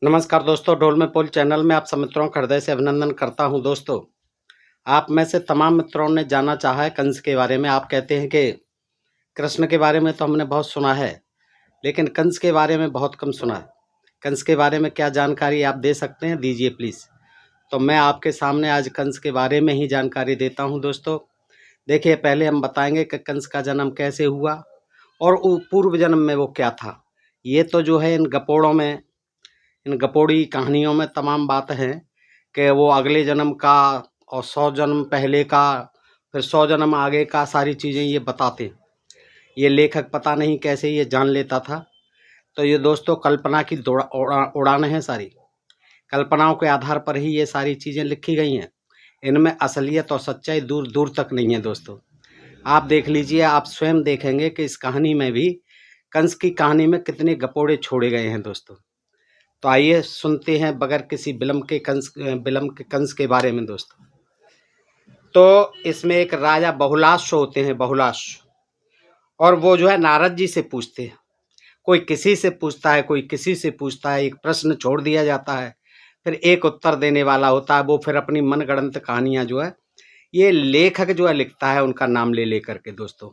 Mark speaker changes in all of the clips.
Speaker 1: नमस्कार दोस्तों, ढोल में पोल चैनल में आप सब मित्रों का हृदय से अभिनंदन करता हूं। दोस्तों, आप में से तमाम मित्रों ने जाना चाहा है कंस के बारे में। आप कहते हैं कि कृष्ण के बारे में तो हमने बहुत सुना है, लेकिन कंस के बारे में बहुत कम सुना है। कंस के बारे में क्या जानकारी आप दे सकते हैं, दीजिए प्लीज़। तो मैं आपके सामने आज कंस के बारे में ही जानकारी देता हूँ। दोस्तों देखिए, पहले हम बताएंगे कि कंस का जन्म कैसे हुआ और पूर्व जन्म में वो क्या था। ये तो जो है इन गपोड़ी कहानियों में तमाम बात है कि वो अगले जन्म का और 100 जन्म पहले का, फिर 100 जन्म आगे का, सारी चीज़ें ये बताते। ये लेखक पता नहीं कैसे ये जान लेता था। तो ये दोस्तों कल्पना की उड़ान है सारी। कल्पनाओं के आधार पर ही ये सारी चीज़ें लिखी गई हैं। इनमें असलियत और सच्चाई दूर दूर तक नहीं है। दोस्तों आप देख लीजिए, आप स्वयं देखेंगे कि इस कहानी में भी, कंस की कहानी में कितने गपोड़े छोड़े गए हैं। दोस्तों तो आइए सुनते हैं बगैर किसी विलंब के कंस के बारे में। दोस्तों तो इसमें एक राजा बहुलाश होते हैं, बहुलाश, और वो जो है नारद जी से पूछते हैं। कोई किसी से पूछता है, कोई किसी से पूछता है, एक प्रश्न छोड़ दिया जाता है, फिर एक उत्तर देने वाला होता है। वो फिर अपनी मनगढ़ंत कहानियाँ जो है ये लेखक जो है लिखता है, उनका नाम ले लेकर के। दोस्तों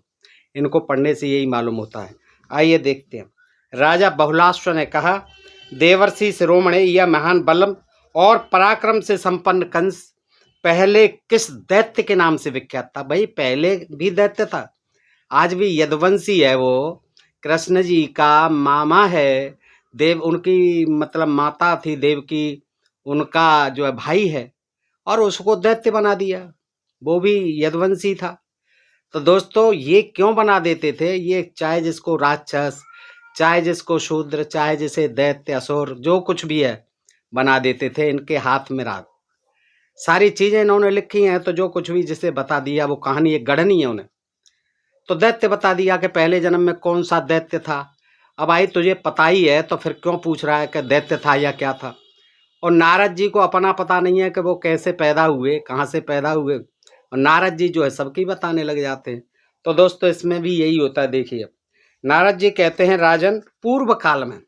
Speaker 1: इनको पढ़ने से यही मालूम होता है। आइए देखते हैं। राजा बहुलाश्व ने कहा, देवर्षि शिरोमणि, यह महान बलम और पराक्रम से संपन्न कंस पहले किस दैत्य के नाम से विख्यात था? भाई पहले भी दैत्य था, आज भी यदुवंशी है। वो कृष्ण जी का मामा है, देव उनकी मतलब माता थी देव की, उनका जो है भाई है, और उसको दैत्य बना दिया। वो भी यदुवंशी था। तो दोस्तों ये क्यों बना देते थे? ये चाहे जिसको राक्षस, चाहे जिसको शूद्र, चाहे जिसे दैत्य, असुर, जो कुछ भी है बना देते थे। इनके हाथ में रात सारी चीजें इन्होंने लिखी हैं। तो जो कुछ भी जिसे बता दिया, वो कहानी एक गढ़नी है उन्हें। तो दैत्य बता दिया कि पहले जन्म में कौन सा दैत्य था। अब भाई तुझे पता ही है तो फिर क्यों पूछ रहा है कि दैत्य था या क्या था? और नारद जी को अपना पता नहीं है कि वो कैसे पैदा हुए, कहाँ से पैदा हुए, और नारद जी जो है सबकी बताने लग जाते हैं। तो दोस्तों इसमें भी यही होता है। देखिए, नारद जी कहते हैं, राजन, पूर्व काल में,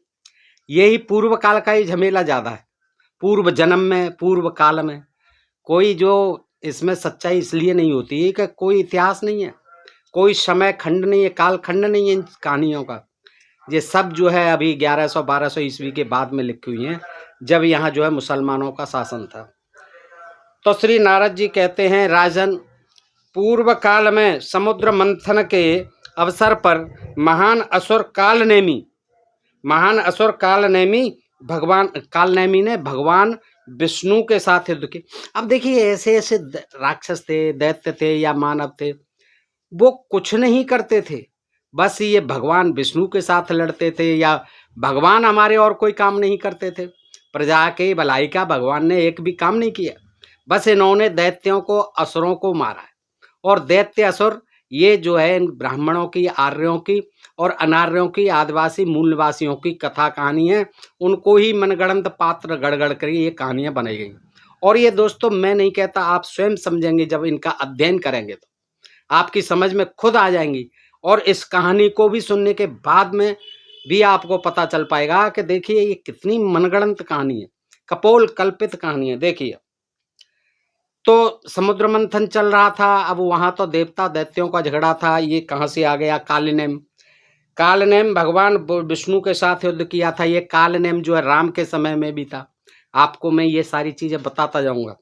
Speaker 1: यही पूर्व काल का ही झमेला ज़्यादा है। पूर्व जन्म में, पूर्व काल में कोई जो इसमें सच्चाई इसलिए नहीं होती है कि कोई इतिहास नहीं है, कोई समय खंड नहीं है, काल खंड नहीं है इन कहानियों का। ये सब जो है अभी 1100-1200 ईस्वी के बाद में लिखी हुई हैं, जब यहाँ जो है मुसलमानों का शासन था। तो श्री नारद जी कहते हैं, राजन, पूर्व काल में समुद्र मंथन के अवसर पर महान असुर कालनेमी ने भगवान विष्णु के साथ युद्ध किया। अब देखिए, ऐसे ऐसे राक्षस थे, दैत्य थे या मानव थे, वो कुछ नहीं करते थे, बस ये भगवान विष्णु के साथ लड़ते थे, या भगवान हमारे और कोई काम नहीं करते थे। प्रजा के भलाई का भगवान ने एक भी काम नहीं किया। बस इन्होंने दैत्यों को, असुरों को मारा है। और दैत्य असुर ये जो है इन ब्राह्मणों की, आर्यों की और अनार्यों की, आदिवासी मूलवासियों की कथा कहानी है। उनको ही मनगढ़ंत पात्र गढ़ कर ये कहानियां बनाई गई। और ये दोस्तों मैं नहीं कहता, आप स्वयं समझेंगे जब इनका अध्ययन करेंगे तो आपकी समझ में खुद आ जाएंगी। और इस कहानी को भी सुनने के बाद में भी आपको पता चल पाएगा कि देखिए ये कितनी मनगढ़ंत कहानी है, कपोल कल्पित कहानी है। देखिए, तो समुद्र मंथन चल रहा था। अब वहां तो देवता दैत्यों का झगड़ा था। ये कहां से आ गया? कालनेम भगवान विष्णु के साथ युद्ध किया था। ये कालनेम जो है राम के समय में भी था। आपको मैं ये सारी चीजें बताता जाऊंगा।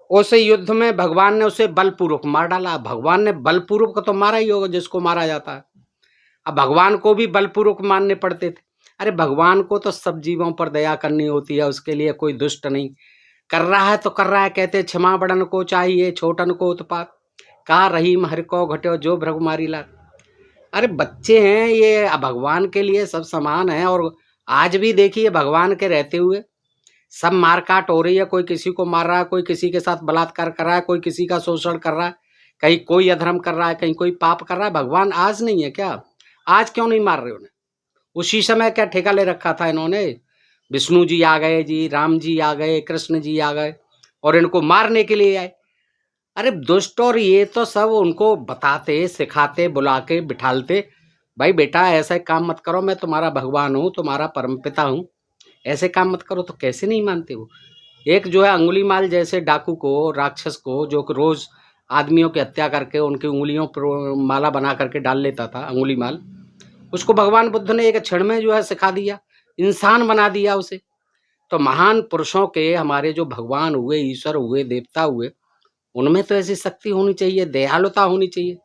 Speaker 1: उस युद्ध में भगवान ने उसे बलपूर्वक मार डाला। भगवान ने बलपूर्वक तो मारा ही होगा जिसको मारा जाता है। अब भगवान को भी बलपूर्वक मारने पड़ते थे। अरे भगवान को तो सब जीवों पर दया करनी होती है, उसके लिए कोई दुष्ट नहीं। कर रहा है तो कर रहा है। कहते क्षमा बड़न को चाहिए, छोटन को उत्पात, का रहीम हर को घटो जो भ्रगुमारी लात। अरे बच्चे हैं ये, भगवान के लिए सब समान है। और आज भी देखिए, भगवान के रहते हुए सब मारकाट हो रही है। कोई किसी को मार रहा है, कोई किसी के साथ बलात्कार कर रहा है, कोई किसी का शोषण कर रहा है, कहीं कोई अधर्म कर रहा है, कहीं कोई पाप कर रहा है। भगवान आज नहीं है क्या? आज क्यों नहीं मार रहे उन्हें? उसी समय क्या ठेका ले रखा था इन्होंने? विष्णु जी आ गए जी, राम जी आ गए, कृष्ण जी आ गए और इनको मारने के लिए आए। अरे दुष्ट, और ये तो सब उनको बताते, सिखाते, बुला के बिठालते, भाई बेटा ऐसा काम मत करो, मैं तुम्हारा भगवान हूँ, तुम्हारा परम पिता हूँ। ऐसे काम मत करो, तो कैसे नहीं मानते वो। एक जो है अंगुलीमाल जैसे डाकू को, राक्षस को, जो रोज आदमियों की हत्या करके उनकी उंगलियों पर माला बना करके डाल लेता था अंगुलीमाल, उसको भगवान बुद्ध ने एक क्षण में जो है सिखा दिया, इंसान बना दिया उसे। तो महान पुरुषों के, हमारे जो भगवान हुए, ईश्वर हुए, देवता हुए, उनमें तो ऐसी शक्ति होनी चाहिए, दयालुता होनी चाहिए।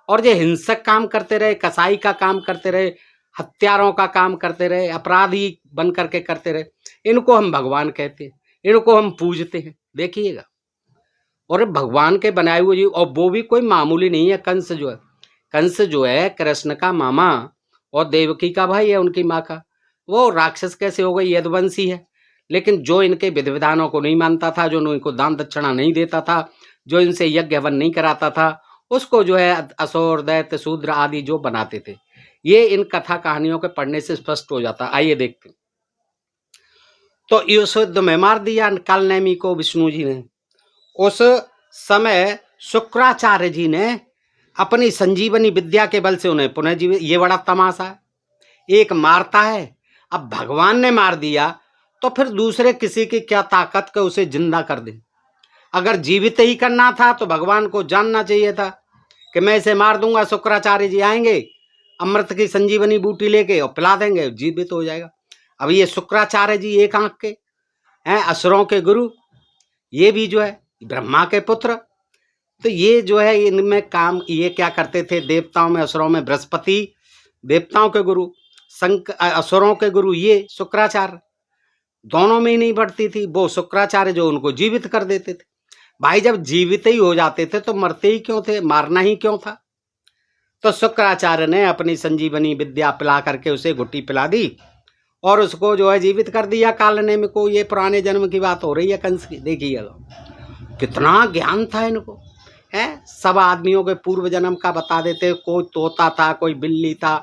Speaker 1: और जो हिंसक काम करते रहे, कसाई का काम करते रहे, हत्यारों का काम करते रहे, अपराधी बन करके करते रहे, इनको हम भगवान कहते हैं, इनको हम पूजते हैं। देखिएगा, और भगवान के बनाए हुए जीव, और वो भी कोई मामूली नहीं है। कंस जो है, कंस जो है कृष्ण का मामा और देवकी का भाई है, उनकी माँ का। वो राक्षस कैसे हो गई, यदुवंशी है। लेकिन जो इनके विधि विधानों को नहीं मानता था, जो इनको दान दक्षिणा नहीं देता था, जो इनसे यज्ञ हवन नहीं कराता था, उसको जो है असुर, दैत्य, शूद्र आदि जो बनाते थे। ये इन कथा कहानियों के पढ़ने से स्पष्ट हो जाता। आइए देखते हैं। तो इस युद्ध में मार दिया कालनेमी को विष्णु जी ने। उस समय शुक्राचार्य जी ने अपनी संजीवनी विद्या के बल से उन्हें पुनः जीवित। ये बड़ा तमाशा है, एक मारता है, अब भगवान ने मार दिया तो फिर दूसरे किसी की क्या ताकत के उसे जिंदा कर दे। अगर जीवित ही करना था तो भगवान को जानना चाहिए था कि मैं इसे मार दूंगा, शुक्राचार्य जी आएंगे अमृत की संजीवनी बूटी लेके और पिला देंगे, जीवित हो जाएगा। अब ये शुक्राचार्य जी एक आंख के हैं, असुरों के गुरु, ये भी जो है ब्रह्मा के पुत्र। तो ये जो है इनमें काम, ये क्या करते थे, देवताओं में असुरों में बृहस्पति देवताओं के गुरु, असुरों के गुरु ये शुक्राचार्य, दोनों में ही नहीं बढ़ती थी। वो शुक्राचार्य जो उनको जीवित कर देते थे। भाई जब जीवित ही हो जाते थे तो मरते ही क्यों थे, मारना ही क्यों था। तो शुक्राचार्य ने अपनी संजीवनी विद्या पिला करके उसे घुट्टी पिला दी और उसको जो है जीवित कर दिया कालनेमी को। ये पुराने जन्म की बात हो रही है कंस की। देखिएगा कितना ज्ञान था इनको, है सब आदमियों के पूर्व जन्म का बता देते। कोई तोता था, कोई बिल्ली था,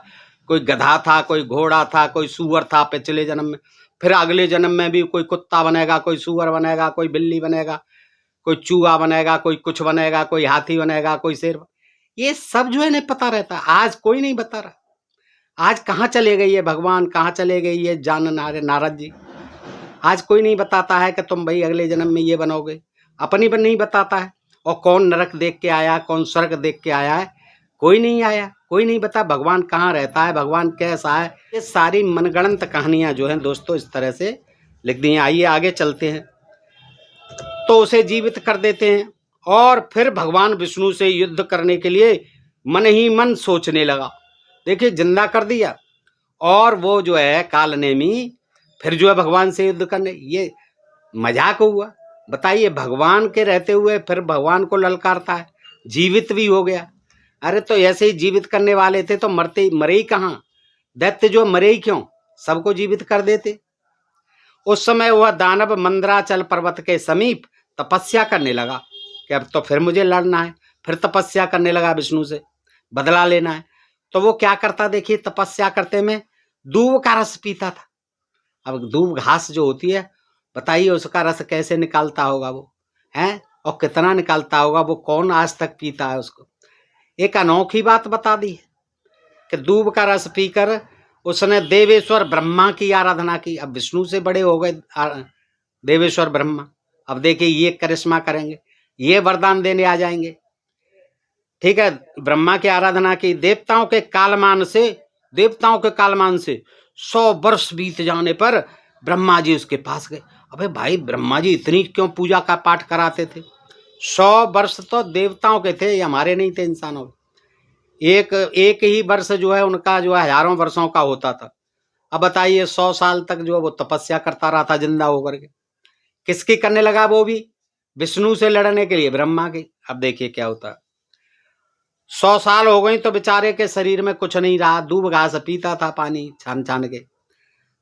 Speaker 1: कोई गधा था, कोई घोड़ा था, कोई सूअर था पिछले जन्म में, फिर अगले जन्म में भी कोई कुत्ता बनेगा, कोई सूअर बनेगा, कोई बिल्ली बनेगा, कोई चूहा बनेगा, कोई कुछ बनेगा, कोई हाथी बनेगा, कोई शेर। ये सब जो है इन्हें पता रहता। आज कोई नहीं बता रहा। आज कहाँ चले गई है भगवान, कहाँ चले गई है नारद जी। आज कोई नहीं बताता है कि तुम भाई अगले जन्म में ये बनोगे, अपनी पर नहीं बताता है। और कौन नरक देख के आया, कौन स्वर्ग देख के आया है, कोई नहीं आया, कोई नहीं बता भगवान कहाँ रहता है, भगवान कैसा है। ये सारी मनगढ़ंत कहानियां जो हैं दोस्तों इस तरह से लिख दी हैं। आइए आगे चलते हैं। तो उसे जीवित कर देते हैं और फिर भगवान विष्णु से युद्ध करने के लिए मन ही मन सोचने लगा। देखिए जिंदा कर दिया और वो जो है कालनेमी फिर जो है भगवान से युद्ध करने। ये मजाक हुआ, बताइए भगवान के रहते हुए फिर भगवान को ललकारता है, जीवित भी हो गया। अरे तो ऐसे ही जीवित करने वाले थे तो मरे ही कहाँ, दैत्य जो मरे ही क्यों, सबको जीवित कर देते। उस समय वह दानव मंदराचल पर्वत के समीप तपस्या करने लगा कि अब तो फिर मुझे लड़ना है। फिर तपस्या करने लगा, विष्णु से बदला लेना है। तो वो क्या करता, देखिए तपस्या करते में दूब का रस पीता था। अब दूब घास जो होती है, बताइए उसका रस कैसे निकालता होगा वो, है और कितना निकालता होगा, वो कौन आज तक पीता है उसको। एक अनोखी बात बता दी है कि दूब का रस पीकर उसने देवेश्वर ब्रह्मा की आराधना की। अब विष्णु से बड़े हो गए देवेश्वर ब्रह्मा। अब देखिए ये करिश्मा करेंगे, ये वरदान देने आ जाएंगे। ठीक है, ब्रह्मा की आराधना की। देवताओं के कालमान से 100 वर्ष बीत जाने पर ब्रह्मा जी उसके पास गए। अबे भाई ब्रह्मा जी इतनी क्यों पूजा का पाठ कराते थे। 100 वर्ष तो देवताओं के थे, ये हमारे नहीं थे इंसानों। एक ही वर्ष जो है उनका जो है हजारों वर्षों का होता था। अब बताइए 100 साल तक जो वो तपस्या करता रहा था जिंदा होकर के। किसकी करने लगा, वो भी विष्णु से लड़ने के लिए, ब्रह्मा की। अब देखिए क्या होता है। 100 साल हो गई तो बेचारे के शरीर में कुछ नहीं रहा। दूब घास पीता था पानी छान छान के,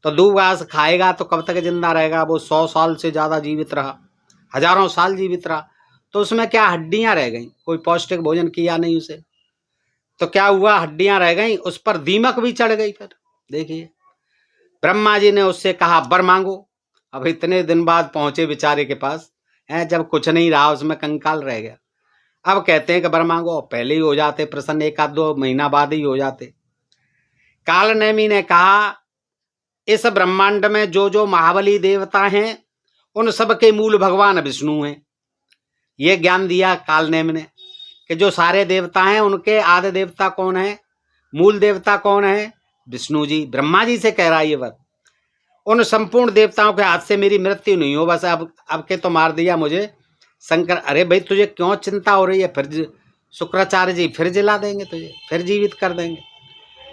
Speaker 1: तो दूब घास खाएगा तो कब तक जिंदा रहेगा। वो 100 साल से ज्यादा जीवित रहा, हजारों साल जीवित रहा। तो उसमें क्या हड्डियां रह गई, कोई पौष्टिक भोजन किया नहीं उसे, तो क्या हुआ, हड्डियां रह गई, उस पर दीमक भी चढ़ गई। फिर देखिए ब्रह्मा जी ने उससे कहा वर मांगो। अब इतने दिन बाद पहुंचे बेचारे के पास, है जब कुछ नहीं रहा, उसमें कंकाल रह गया। अब कहते हैं कि वर मांगो, पहले ही हो जाते प्रसन्न, 1 आध 2 महीना बाद ही हो जाते। कालनेमी ने कहा इस ब्रह्मांड में जो जो महाबली देवता हैं उन सब के मूल भगवान विष्णु हैं। ये ज्ञान दिया कालनेम ने कि जो सारे देवता हैं उनके आदि देवता कौन है, मूल देवता कौन है, विष्णु जी। ब्रह्मा जी से कह रहा है ये बात। उन संपूर्ण देवताओं के हाथ से मेरी मृत्यु नहीं हो, बस अब के तो मार दिया मुझे शंकर। अरे भाई तुझे क्यों चिंता हो रही है, फिर शुक्राचार्य जी फिर जिला देंगे तुझे, फिर जीवित कर देंगे।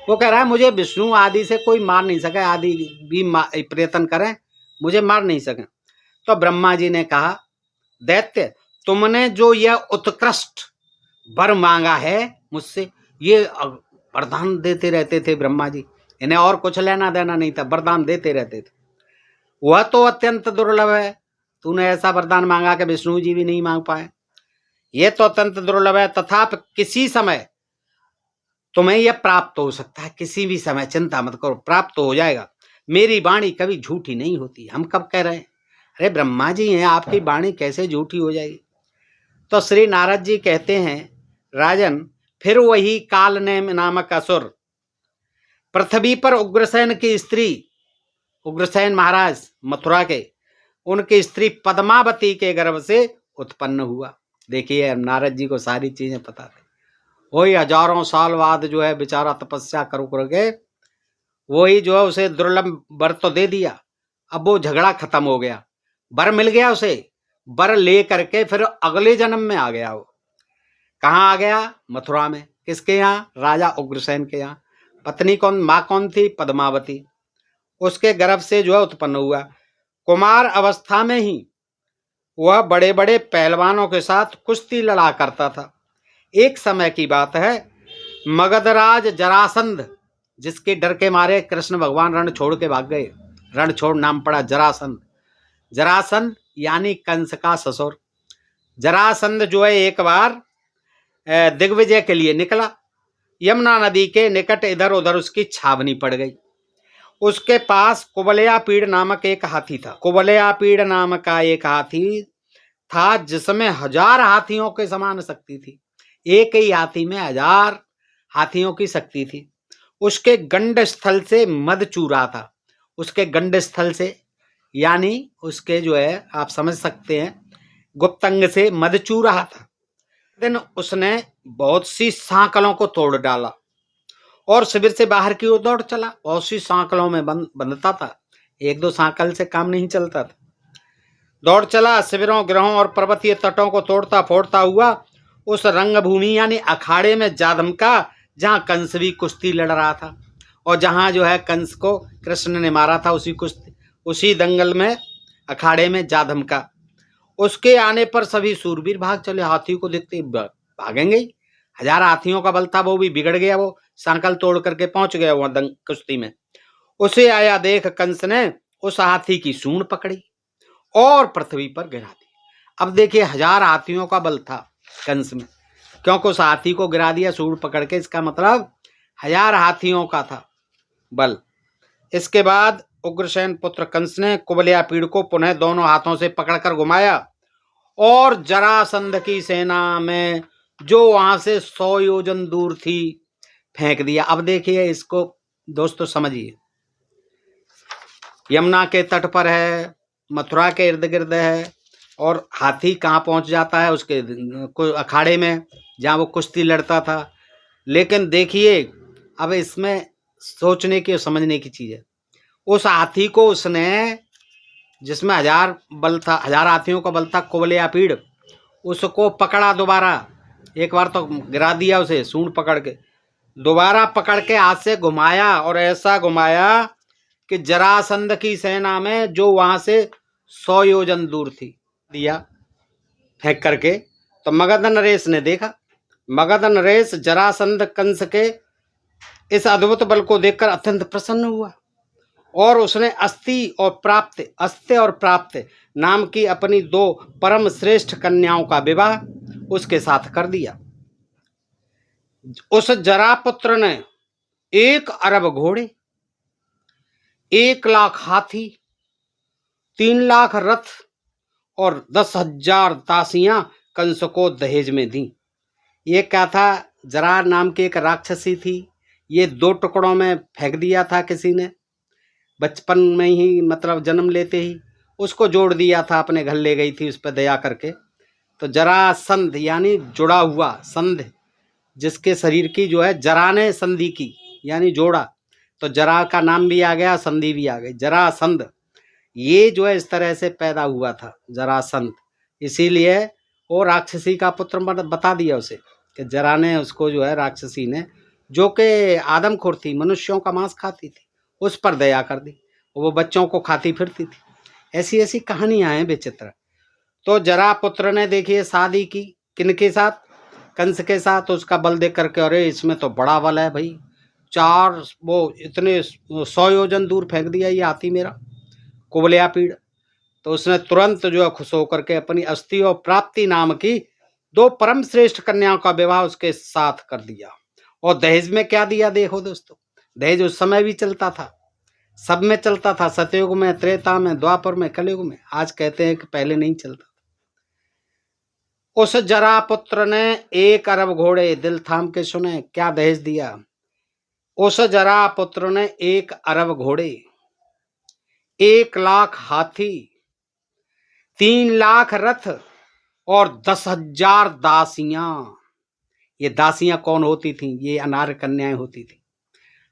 Speaker 1: वो कह रहा है मुझे विष्णु आदि से कोई मार नहीं सके, आदि भी प्रयत्न करें मुझे मार नहीं सके। तो ब्रह्मा जी ने कहा दैत्य तुमने जो यह उत्कृष्ट वर मांगा है मुझसे, ये वरदान देते रहते थे ब्रह्मा जी, इन्हें और कुछ लेना देना नहीं था, वरदान देते रहते थे। वह तो अत्यंत दुर्लभ है, तूने ऐसा वरदान मांगा कि विष्णु जी भी नहीं मांग पाए, यह तो अत्यंत दुर्लभ है। तथापि किसी समय तुम्हें यह प्राप्त हो सकता है, किसी भी समय, चिंता मत करो, प्राप्त हो जाएगा। मेरी वाणी कभी झूठी नहीं होती। हम कब कह रहे हैं, अरे ब्रह्मा जी हैं, आपकी वाणी कैसे झूठी हो जाएगी। तो श्री नारद जी कहते हैं राजन, फिर वही कालनेम नामक असुर पृथ्वी पर उग्रसेन की स्त्री, उग्रसेन महाराज मथुरा के, उनकी स्त्री पद्मावती के गर्भ से उत्पन्न हुआ। देखिए नारद जी को सारी चीजें पता थी। वही हजारों साल बाद जो है बेचारा तपस्या करके वही जो है उसे दुर्लभ वर तो दे दिया। अब वो झगड़ा खत्म हो गया, वर मिल गया उसे, वर ले करके फिर अगले जन्म में आ गया। वो कहाँ आ गया, मथुरा में। किसके यहाँ, राजा उग्रसेन के यहाँ। पत्नी कौन, माँ कौन थी, पद्मावती। उसके गर्भ से जो है उत्पन्न हुआ। कुमार अवस्था में ही वह बड़े बड़े पहलवानों के साथ कुश्ती लड़ा करता था। एक समय की बात है, मगधराज जरासंध, जिसके डर के मारे कृष्ण भगवान रण छोड़ के भाग गए, रण छोड़ नाम पड़ा जरासंध। जरासंध यानी कंस का ससुर। जरासंध जो है एक बार दिग्विजय के लिए निकला। यमुना नदी के निकट इधर उधर उसकी छावनी पड़ गई। उसके पास कुबलयापीड़ नामक एक हाथी था। कुबलयापीड़ नाम का एक हाथी था जिसमें 1000 हाथियों के समान शक्ति थी। एक ही हाथी में 1000 हाथियों की शक्ति थी। उसके गंड स्थल से मद चू रहा था। उसके गंड स्थल से यानी उसके जो है आप समझ सकते हैं गुप्तंग से मद चू रहा था। दिन उसने बहुत सी सांकलों को तोड़ डाला और शिविर से बाहर की ओर दौड़ चला। बहुत सी सांकलों में बंधता था, एक दो सांकल से काम नहीं चलता था। दौड़ चला, शिविरों, ग्रहों और पर्वतीय तटों को तोड़ता फोड़ता हुआ उस रंगभूमि यानी अखाड़े में जा धमका जहां कंस भी कुश्ती लड़ रहा था और जहां जो है कंस को कृष्ण ने मारा था। उसी दंगल में अखाड़े में जा धमका। उसके आने पर सभी सूरवीर भाग चले। हाथी को देखते भागेंगे ही, 1000 हाथियों का बल था, वो भी बिगड़ गया। वो सांकल तोड़ करके पहुंच गया वहां कुश्ती में। उसे आया देख कंस ने उस हाथी की सूंड पकड़ी और पृथ्वी पर गिरा दी। अब देखिए 1000 हाथियों का बल था कंस में, क्योंकि उस हाथी को गिरा दिया सूंड पकड़ के, इसका मतलब 1000 हाथियों का था बल। इसके बाद उग्रसेन पुत्र कंस ने कुबलयापीड़ को पुनः दोनों हाथों से पकड़कर घुमाया और जरासंध की सेना में जो वहां से 100 योजन दूर थी फेंक दिया। अब देखिए इसको दोस्तों समझिए, यमुना के तट पर है, मथुरा के इर्द गिर्द है और हाथी कहाँ पहुंच जाता है, उसके अखाड़े में जहाँ वो कुश्ती लड़ता था। लेकिन देखिए अब इसमें सोचने की और समझने की चीज है। उस हाथी को उसने, जिसमें 1000 बल था, 1000 हाथियों का बल था, कुबलयापीड़, उसको पकड़ा दोबारा। एक बार तो गिरा दिया उसे सूंड पकड़ के, दोबारा पकड़ के हाथ से घुमाया और ऐसा घुमाया कि जरासंध की सेना में जो वहां से 100 योजन दूर थी दिया फेंक करके। तो मगध नरेश ने देखा। मगध नरेश जरासंध कंस के इस अद्भुत बल को देखकर अत्यंत प्रसन्न हुआ और उसने अस्त्य और प्राप्त नाम की अपनी 2 परम श्रेष्ठ कन्याओं का विवाह उसके साथ कर दिया। उस जरापुत्र ने 1 अरब घोड़े, 1 लाख हाथी, 3 लाख रथ और 10,000 दासियां कंस को दहेज में दी। ये क्या था, जरा नाम की एक राक्षसी थी, ये 2 टुकड़ों में फेंक दिया था किसी ने बचपन में ही मतलब जन्म लेते ही उसको जोड़ दिया था, अपने घर ले गई थी उस पर दया करके। तो जरासंध यानी जुड़ा हुआ, संध जिसके शरीर की जो है जरा ने संधि की यानी जोड़ा, तो जरा का नाम भी आ गया, संधि भी आ गई, जरासंध। ये जो है इस तरह से पैदा हुआ था जरासंध, इसीलिए वो राक्षसी का पुत्र बता दिया उसे कि जरा ने उसको जो है राक्षसी ने, जो कि आदमखोर थी, मनुष्यों का मांस खाती थी, उस पर दया कर दी, वो बच्चों को खाती फिरती थी। ऐसी ऐसी कहानियां हैं विचित्र। तो जरा पुत्र ने देखिए शादी की, किनके साथ? कंस के साथ। उसका बल देख करके अरे इसमें तो बड़ा बल है भाई, 4 वो इतने 100 योजन दूर फेंक दिया ये हाथी मेरा, कुबलिया पीड़। तो उसने तुरंत जो है खुश होकर के अपनी अस्थि और प्राप्ति नाम की 2 परम श्रेष्ठ कन्याओं का विवाह उसके साथ कर दिया। और दहेज में क्या दिया देखो दोस्तों, दहेज उस समय भी चलता था, सब में चलता था, सतयुग में, त्रेता में, द्वापर में, कलयुग में। आज कहते हैं कि पहले नहीं चलता। उस जरा पुत्र ने 1 अरब घोड़े, दिल थाम के सुने, क्या दहेज दिया। उस जरा पुत्र ने 1 अरब घोड़े, 1 लाख हाथी, 3 लाख रथ और 10,000 दासियां। ये दासियां कौन होती थीं? ये अनार्य कन्याएं होती थी,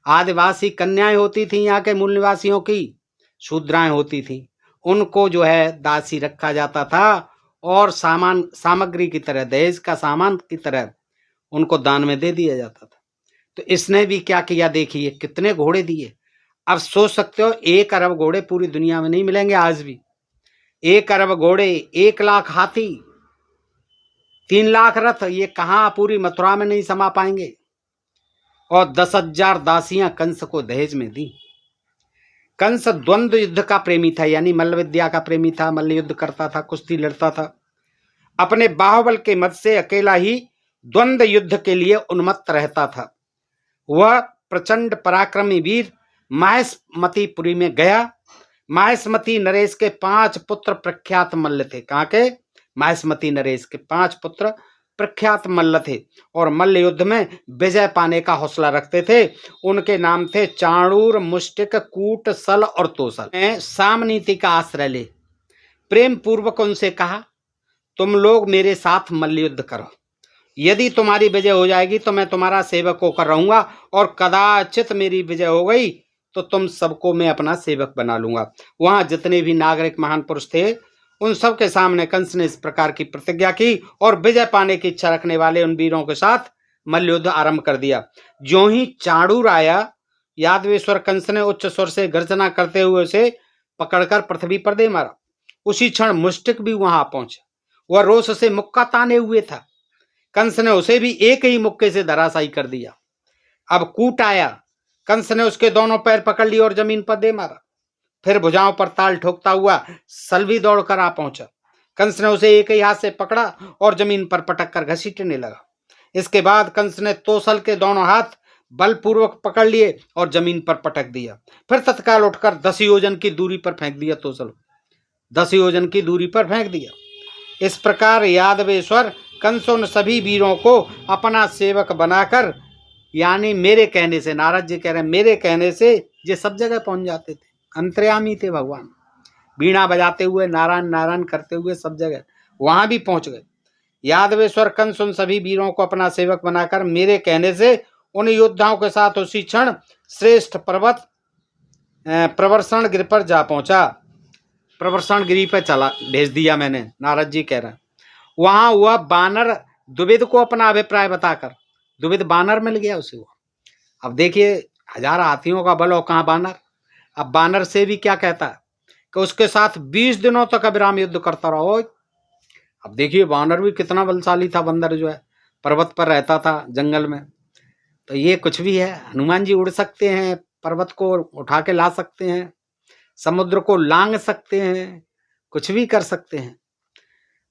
Speaker 1: आदिवासी कन्याएं होती थी, यहाँ के मूल निवासियों की शूद्राएं होती थी। उनको जो है दासी रखा जाता था और सामग्री की तरह, दहेज का सामान की तरह उनको दान में दे दिया जाता था। तो इसने भी क्या किया देखिए, कितने घोड़े दिए। अब सोच सकते हो 1 अरब घोड़े पूरी दुनिया में नहीं मिलेंगे आज भी। 1 अरब घोड़े, 1 लाख हाथी, 3 लाख रथ, ये कहाँ पूरी मथुरा में नहीं समा पाएंगे। और 10,000 दासियां कंस को दहेज में दी। कंस द्वंद्व युद्ध का प्रेमी था, यानी मल्ल विद्या का प्रेमी था, मल्ल युद्ध करता था, कुश्ती लड़ता था। अपने बाहुबल के मद से अकेला ही द्वंद्व युद्ध के लिए उन्मत्त रहता था। वह प्रचंड पराक्रमी वीर माहेशमतीपुरी में गया। माहेशमती नरेश के 5 पुत्र प्रख्यात मल्ल थे। कहाँ के? माहेशमती नरेश के 5 पुत्र प्रख्यात मल्ल थे और मल्ल युद्ध में विजय पाने का हौसला रखते थे। उनके नाम थे चाणूर, मुष्टिक, कूट, सल और तोसल। सामनीति का आश्रय ले प्रेम पूर्वक उनसे कहा, तुम लोग मेरे साथ मल्ल युद्ध करो, यदि तुम्हारी विजय हो जाएगी तो मैं तुम्हारा सेवक होकर रहूंगा, और कदाचित मेरी विजय हो गई तो तुम सबको मैं अपना सेवक बना लूंगा। वहां जितने भी नागरिक महान पुरुष थे उन सब के सामने कंस ने इस प्रकार की प्रतिज्ञा की और विजय पाने की इच्छा रखने वाले उन वीरों के साथ मल्ल युद्ध आरंभ कर दिया। ज्यों ही चाणूर आया, यादवेश्वर कंस ने उच्च स्वर से गर्जना करते हुए उसे पकड़कर पृथ्वी पर दे मारा। उसी क्षण मुष्टिक भी वहां पहुंचा, वह रोष से मुक्का ताने हुए था। कंस ने उसे भी एक ही मुक्के से धराशायी कर दिया। अब कूट आया, कंस ने उसके दोनों पैर पकड़ लिए और जमीन पर दे मारा। फिर भुजाओं पर ताल ठोकता हुआ सलभी दौड़कर आ पहुंचा। कंस ने उसे एक ही हाथ से पकड़ा और जमीन पर पटक कर घसीटने लगा। इसके बाद कंस ने तोसल के दोनों हाथ बलपूर्वक पकड़ लिए और जमीन पर पटक दिया। फिर तत्काल उठकर 10 योजन की दूरी पर फेंक दिया तोसल, 10 योजन की दूरी पर फेंक दिया। इस प्रकार यादवेश्वर कंस उन सभी वीरों को अपना सेवक बनाकर, यानी मेरे कहने से, नारद जी कह रहे हैं मेरे कहने से ये सब जगह पहुंच जाते थे। अंतर्यामी थे भगवान, बीणा बजाते हुए, नारायण नारायण करते हुए सब जगह वहां भी पहुंच गए। यादवेश्वर कंस उन सभी वीरों को अपना सेवक बनाकर मेरे कहने से उन योद्धाओं के साथ उसी क्षण श्रेष्ठ पर्वत प्रवर्षण गिर पर जा पहुंचा। प्रवर्षण गिरी पर चला भेज दिया मैंने, नारद जी कह रहे हैं। वहां वह बानर द्विविद को अपना अभिप्राय बताकर, द्विविद बानर मिल गया उसे। वो अब देखिए 1000 हाथियों का बल और कहाँ बानर। अब बानर से भी क्या कहता है कि उसके साथ 20 दिनों तक अविराम युद्ध करता रहो। अब देखिए बानर भी कितना बलशाली था, बंदर जो है पर्वत पर रहता था जंगल में। तो ये कुछ भी है, हनुमान जी उड़ सकते हैं, पर्वत को उठा के ला सकते हैं, समुद्र को लांग सकते हैं, कुछ भी कर सकते हैं।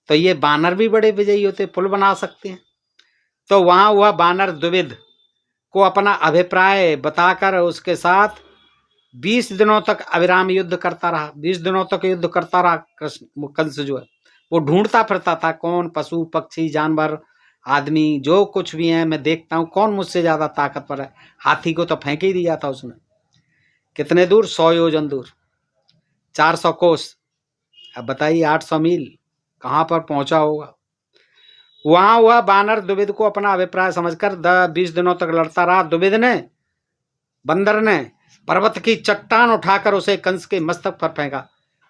Speaker 1: तो ये बानर भी बड़े विजयी होते, पुल बना सकते हैं। तो वहां वह बानर द्विविद को अपना अभिप्राय बताकर उसके साथ 20 दिनों तक अविराम युद्ध करता रहा। 20 दिनों तक युद्ध करता रहा। कृष्ण कंस जो है वो ढूंढता फिरता था, कौन पशु पक्षी जानवर आदमी जो कुछ भी है, मैं देखता हूं कौन मुझसे ज्यादा ताकतवर है। हाथी को तो फेंक ही दिया था उसने। कितने दूर? 100 योजन दूर, 400 कोस। अब बताइए 800 मील कहाँ पर पहुंचा होगा। वहां वह बानर दुविध को अपना अभिप्राय समझकर 20 दिनों तक लड़ता रहा। दुविध ने, बंदर ने पर्वत की चट्टान उठाकर उसे कंस के मस्तक पर फेंका।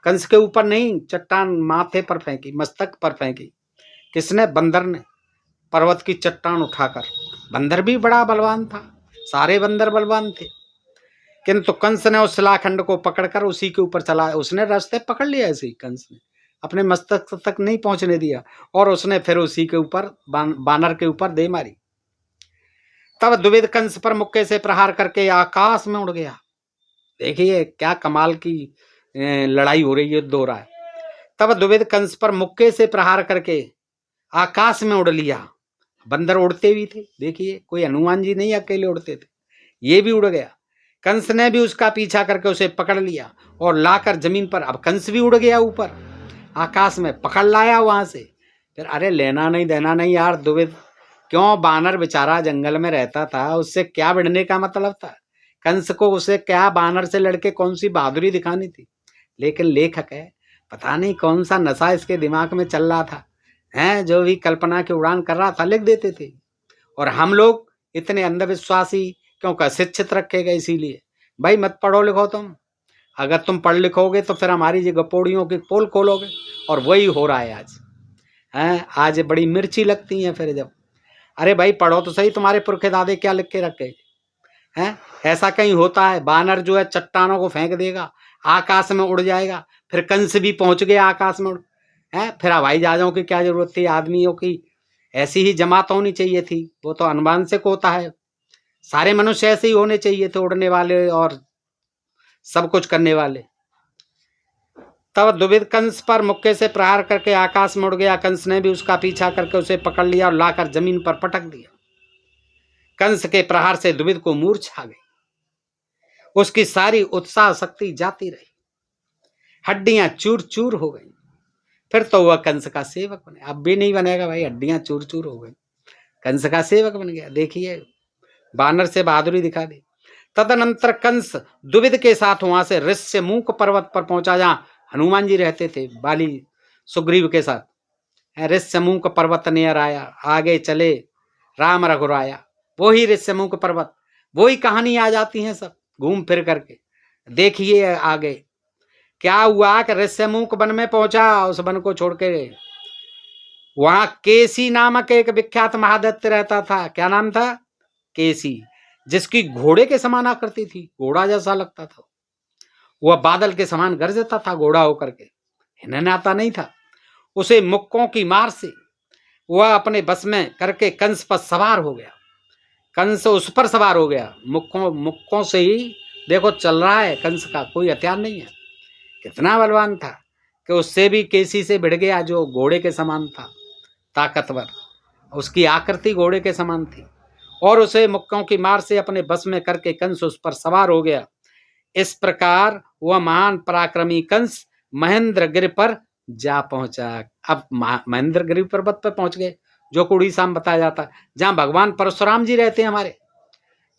Speaker 1: कंस के ऊपर नहीं, चट्टान माथे पर फेंकी, मस्तक पर फेंकी। किसने? बंदर ने, पर्वत की चट्टान उठाकर। बंदर भी बड़ा बलवान था, सारे बंदर बलवान थे, किंतु कंस ने उस शिलाखंड को पकड़कर उसी के ऊपर चला। उसने रास्ते पकड़ लिया, ऐसे ही कंस ने अपने मस्तक तक नहीं पहुंचने दिया, और उसने फिर उसी के ऊपर बानर के ऊपर दे मारी। तब द्विविद कंस पर मुक्के से प्रहार करके आकाश में उड़ गया। देखिए क्या कमाल की लड़ाई हो रही है, युद्ध हो रहा है। तब द्विविद कंस पर मुक्के से प्रहार करके आकाश में उड़ लिया। बंदर उड़ते भी थे, देखिए कोई हनुमान जी नहीं अकेले उड़ते थे, ये भी उड़ गया। कंस ने भी उसका पीछा करके उसे पकड़ लिया और लाकर जमीन पर। अब कंस भी उड़ गया ऊपर आकाश में, पकड़ लाया वहां से। फिर अरे लेना नहीं देना नहीं यार द्विविद, क्यों? बानर बेचारा जंगल में रहता था, उससे क्या भिड़ने का मतलब था? कंस को उसे क्या बानर से लड़के कौन सी बहादुरी दिखानी थी? लेकिन लेखक है, पता नहीं कौन सा नशा इसके दिमाग में चल रहा था, हैं? जो भी कल्पना की उड़ान कर रहा था लिख देते थे। और हम लोग इतने अंधविश्वासी क्यों? शिक्षित रखे गए इसीलिए। भाई मत पढ़ो लिखो तुम, अगर तुम पढ़ लिखोगे तो फिर हमारी जी गपोड़ियों की पोल खोलोगे, और वही हो रहा है आज। हैं? आज बड़ी मिर्ची लगती है फिर जब, अरे भाई पढ़ो तो सही, तुम्हारे पुरखे दादे क्या लिख के रखे हैं? ऐसा कहीं होता है? बानर जो है चट्टानों को फेंक देगा, आकाश में उड़ जाएगा। फिर कंस भी पहुंच गया आकाश में है। फिर हवाई जहाजों की क्या जरूरत थी? आदमियों की ऐसी ही जमात होनी चाहिए थी, वो तो अनुवांशिक होता है। सारे मनुष्य ऐसे ही होने चाहिए थे, उड़ने वाले और सब कुछ करने वाले। तब द्विविद कंस पर मुक्के से प्रहार करके आकाश में उड़ गया। कंस ने भी उसका पीछा करके उसे पकड़ लिया और लाकर जमीन पर पटक दिया। कंस के प्रहार से द्विविद को मूर्छा आ गई, उसकी सारी उत्साह शक्ति जाती रही, हड्डियां चूर चूर हो गई। फिर तो वह कंस का सेवक बने। अब भी नहीं बनेगा भाई, हड्डियां चूर चूर हो गई, कंस का सेवक बन गया। देखिए बानर से बहादुरी दिखा दी। तदनंतर कंस द्विविद के साथ वहां से ऋष्यमूक पर्वत पर पहुंचा, जहां हनुमान जी रहते थे बाली सुग्रीव के साथ। ऋष्यमूक पर्वत नियर आया, आगे चले राम रघुराया। वही ऋष्यमूक पर्वत, वही कहानी आ जाती है सब घूम फिर करके। देखिए आगे क्या हुआ कि ऋष्यमूक वन में पहुंचा, उस वन को छोड़ के वहां केसी नामक एक विख्यात महादैत्य रहता था। क्या नाम था? केसी, जिसकी घोड़े के समान आकृति थी, घोड़ा जैसा लगता था। वह बादल के समान गरजता था घोड़ा होकर के, हिनन आता नहीं था। उसे मुक्कों की मार से वह अपने बस में करके कंस पर सवार हो गया। कंस उस पर सवार हो गया, मुक्कों से ही देखो चल रहा है कंस का, कोई हथियार नहीं है। कितना बलवान था कि उससे भी केसी से भिड़ गया, जो घोड़े के समान था, ताकतवर, उसकी आकृति घोड़े के समान थी। और उसे मुक्कों की मार से अपने बस में करके कंस उस पर सवार हो गया। इस प्रकार वह महान पराक्रमी कंस महेंद्रगिरि पर जा पहुंचा। अब महेंद्रगिरि पर्वत पर पहुंच गए, जो उड़ीसा में बताया जाता, जहां भगवान परशुराम जी रहते हैं हमारे।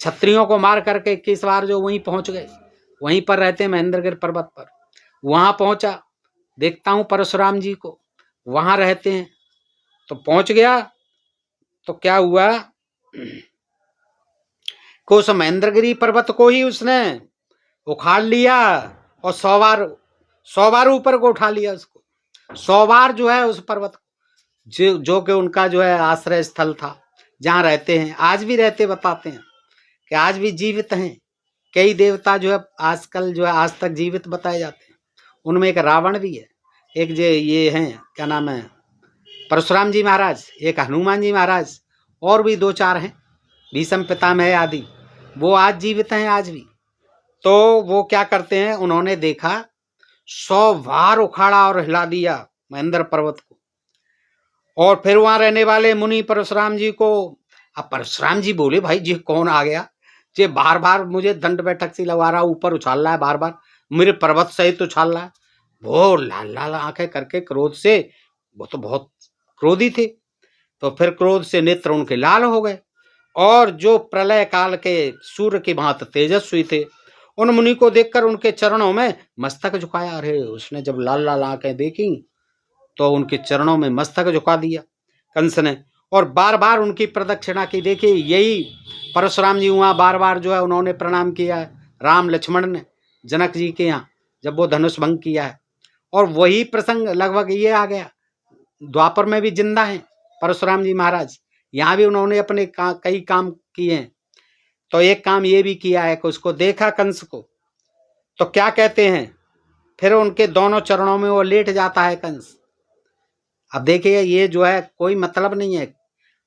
Speaker 1: क्षत्रियों को मार करके 21 बार जो वहीं पहुंच गए, वहीं पर रहते हैं महेंद्रगिरि पर्वत पर। वहां पहुंचा, देखता हूं परशुराम जी को, वहां रहते हैं। तो पहुंच गया तो क्या हुआ कि उस महेंद्रगिरि पर्वत को ही उसने उखाड़ लिया और 100 बार ऊपर को उठा लिया उसको। 100 बार जो है उस पर्वत को, जो कि उनका जो है आश्रय स्थल था, जहाँ रहते हैं, आज भी रहते। बताते हैं कि आज भी जीवित हैं कई देवता जो है, आजकल जो है आज तक जीवित बताए जाते हैं। उनमें एक रावण भी है, एक जो ये हैं क्या नाम है परशुराम जी महाराज, एक हनुमान जी महाराज, और भी 2-4 हैं, भीष्म पितामह आदि, वो आज जीवित हैं आज भी। तो वो क्या करते हैं, उन्होंने देखा 100 बार उखाड़ा और हिला दिया महेंद्र पर्वत को। और फिर वहां रहने वाले मुनि परशुराम जी को, अब परशुराम जी बोले भाई जी कौन आ गया, ये बार बार मुझे दंड बैठक सी लगा रहा, ऊपर उछाल रहा है, बार बार मेरे पर्वत सहित उछाल रहा है। वो लाल लाल आंखें करके क्रोध से, वो तो बहुत क्रोधी थे, तो फिर क्रोध से नेत्र उनके लाल हो गए। और जो प्रलय काल के सूर्य की भांति तेजस्वी थे, उन मुनि को देखकर उनके चरणों में मस्तक झुकाया। अरे उसने जब लाल लाल आंखें देखी तो उनके चरणों में मस्तक झुका दिया कंस ने, और बार बार उनकी प्रदक्षिणा की। देखिए यही परशुराम जी वहाँ बार बार जो है उन्होंने प्रणाम किया है, राम लक्ष्मण ने जनक जी के यहाँ जब वो धनुष भंग किया है। और वही प्रसंग लगभग ये आ गया, द्वापर में भी जिंदा हैं परशुराम जी महाराज, यहाँ भी उन्होंने अपने कई काम किए हैं। तो एक काम ये भी किया है कि उसको देखा कंस को, तो क्या कहते हैं, फिर उनके दोनों चरणों में वो लेट जाता है कंस। अब देखिए ये जो है कोई मतलब नहीं है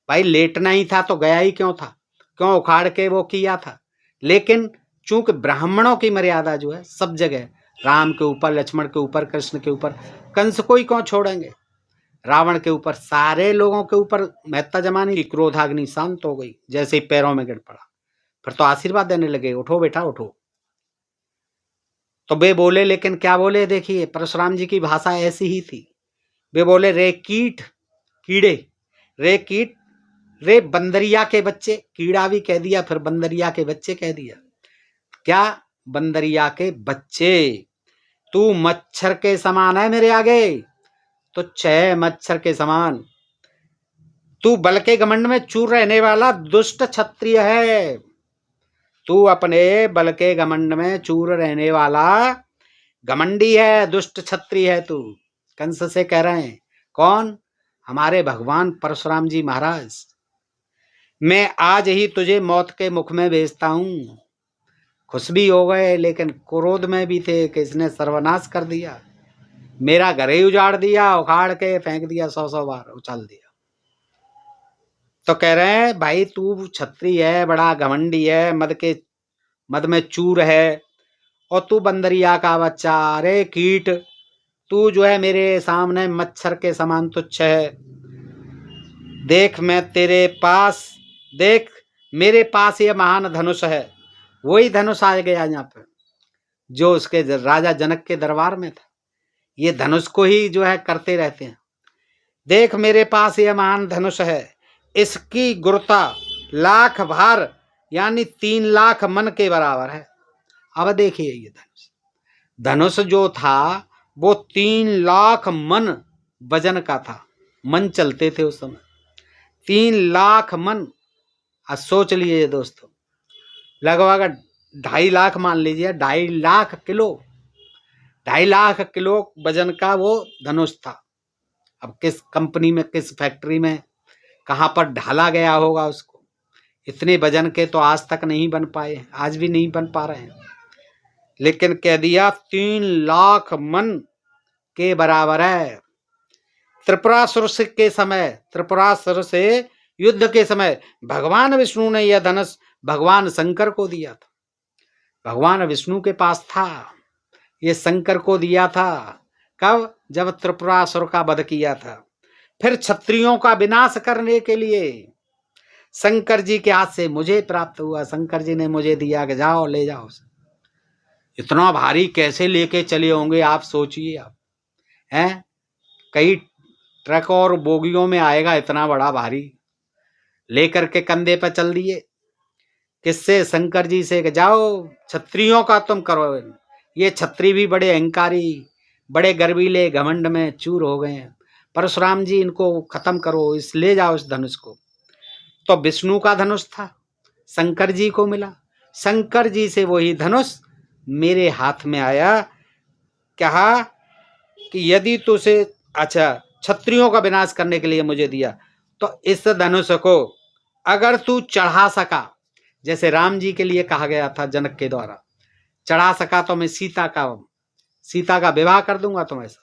Speaker 1: भाई, लेटना ही था तो गया ही क्यों था, क्यों उखाड़ के वो किया था। लेकिन चूंकि ब्राह्मणों की मर्यादा जो है सब जगह, राम के ऊपर, लक्ष्मण के ऊपर, कृष्ण के ऊपर, कंस को ही क्यों छोड़ेंगे, रावण के ऊपर, सारे लोगों के ऊपर महत्ता जमाने की। क्रोधाग्नि शांत हो गई, जैसे ही पैरों में गिर पड़ा, फिर तो आशीर्वाद देने लगे, उठो बेटा उठो। तो वे बोले, लेकिन क्या बोले, देखिए परशुराम जी की भाषा ऐसी ही थी। वे बोले, रे कीट, कीड़े, रे कीट, रे बंदरिया के बच्चे, कीड़ा भी कह दिया, फिर बंदरिया के बच्चे कह दिया। क्या, बंदरिया के बच्चे, तू मच्छर के समान है मेरे आगे, तो छह मच्छर के समान। तू बल के घमंड में चूर रहने वाला दुष्ट क्षत्रिय है, तू अपने बल के घमंड में चूर रहने वाला घमंडी है, दुष्ट क्षत्रिय है तू। कंस से कह रहे हैं, कौन, हमारे भगवान परशुराम जी महाराज। मैं आज ही तुझे मौत के मुख में भेजता हूं। खुश भी हो गए लेकिन क्रोध में भी थे कि इसने सर्वनाश कर दिया, मेरा घर ही उजाड़ दिया, उखाड़ के फेंक दिया, 100 बार उछाल दिया। तो कह रहे हैं भाई तू क्षत्रिय है, बड़ा घमंडी है, मद में चूर है, और तू बंदरिया का बच्चा, अरे कीट, तू जो है मेरे सामने मच्छर के समान तुच्छ है। देख मैं तेरे पास, देख मेरे पास ये महान धनुष है, वही धनुष आ गया यहाँ पे जो उसके राजा जनक के दरबार में था। ये धनुष को ही जो है करते रहते हैं। देख मेरे पास ये महान धनुष है, इसकी गुरुता लाख भार यानी 3 लाख मन के बराबर है। अब देखिए ये धनुष जो था वो 3 लाख मन वजन का था, मन चलते थे उस समय 3 लाख मन। अब सोच लीजिए दोस्तों, लगभग 2.5 लाख मान लीजिए, 2.5 लाख किलो, 2.5 लाख किलो वजन का वो धनुष था। अब किस कंपनी में, किस फैक्ट्री में, कहाँ पर ढाला गया होगा उसको, इतने वजन के तो आज तक नहीं बन पाए, आज भी नहीं बन पा रहे हैं। लेकिन कह दिया 3 लाख मन के बराबर है। त्रिपुरासुर के समय, त्रिपुरासुर से युद्ध के समय भगवान विष्णु ने यह धनुष भगवान शंकर को दिया था, भगवान विष्णु के पास था, ये शंकर को दिया था। कब, जब त्रिपुरासुर का वध किया था। फिर क्षत्रियों का विनाश करने के लिए शंकर जी के हाथ से मुझे प्राप्त हुआ, शंकर जी ने मुझे दिया कि जाओ ले जाओ। इतना भारी कैसे लेके चले होंगे आप सोचिए, आप हैं, कई ट्रक और बोगियों में आएगा इतना बड़ा भारी, लेकर के कंधे पर चल दिए। किससे, शंकर जी से कि जाओ क्षत्रियों का तुम करो। ये क्षत्रिय भी बड़े अहंकारी, बड़े गर्वीले, घमंड में चूर हो गए हैं, परशुराम जी इनको खत्म करो, इस ले जाओ इस धनुष को। तो विष्णु का धनुष था, शंकर जी को मिला, शंकर जी से वही धनुष मेरे हाथ में आया। कहा कि यदि तुझे, अच्छा, क्षत्रियों का विनाश करने के लिए मुझे दिया, तो इस धनुष को अगर तू चढ़ा सका, जैसे राम जी के लिए कहा गया था जनक के द्वारा, चढ़ा सका तो मैं सीता का विवाह कर दूंगा तुम। ऐसा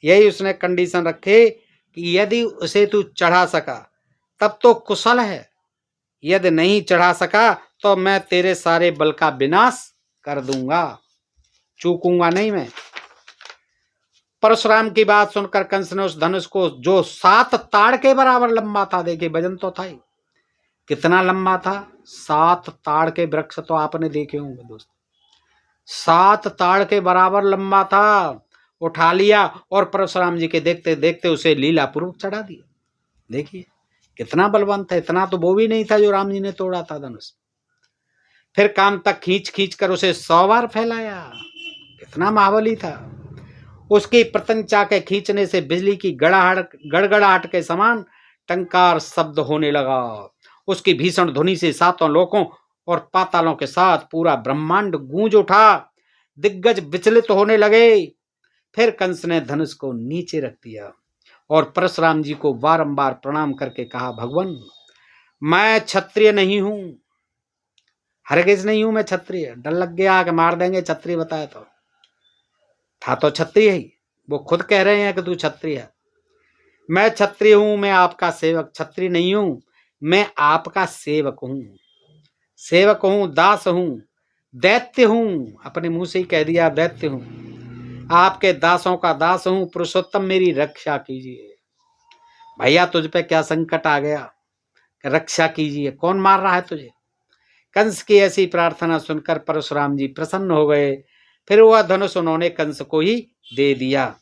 Speaker 1: यही उसने कंडीशन रखे कि यदि उसे तू चढ़ा सका तब तो कुशल है, यदि नहीं चढ़ा सका तो मैं तेरे सारे बल का विनाश कर दूंगा, चूकूंगा नहीं मैं। परशुराम की बात सुनकर कंस ने उस धनुष को, जो 7 ताड़ के बराबर लंबा था, देखिए वजन तो था ही, कितना लंबा था, 7 ताड़ के वृक्ष तो आपने देखे होंगे दोस्तों, 7 ताड़ के बराबर लंबा था, उठा लिया और परशुराम जी के देखते देखते उसे लीलापूर्वक चढ़ा दिया। देखिए कितना बलवान था, इतना तो वो भी नहीं था जो राम जी ने तोड़ा था धनुष।
Speaker 2: फिर कान तक खींच खींच कर उसे 100 बार फैलाया। कितना महाबली था। उसकी प्रत्यंचा के खींचने से बिजली की गड़गड़ाहट के समान टंकार शब्द होने लगा। उसकी भीषण ध्वनि से सातों लोकों और पातालों के साथ पूरा ब्रह्मांड गूंज उठा। दिग्गज विचलित होने लगे। फिर कंस ने धनुष को नीचे रख दिया और परशुराम जी को बारंबार प्रणाम करके कहा, भगवान मैं क्षत्रिय नहीं हूं, हरगिज नहीं हूं मैं क्षत्रिय। डर लग गया कि मार देंगे क्षत्रिय बताया तो था तो क्षत्रिय ही। वो खुद कह रहे हैं कि तू क्षत्रिय है। मैं क्षत्रिय हूं, मैं आपका सेवक। क्षत्रिय नहीं हूं, मैं आपका सेवक हूं। सेवक हूं, दास हूं, दैत्य हूं। अपने मुंह से ही कह दिया दैत्य हूं। आपके दासों का दास हूं। पुरुषोत्तम मेरी रक्षा कीजिए। भैया तुझ पे क्या संकट आ गया, रक्षा कीजिए। कौन मार रहा है तुझे। कंस की ऐसी प्रार्थना सुनकर परशुराम जी प्रसन्न हो गए। फिर वह धनुष उन्होंने कंस को ही दे दिया।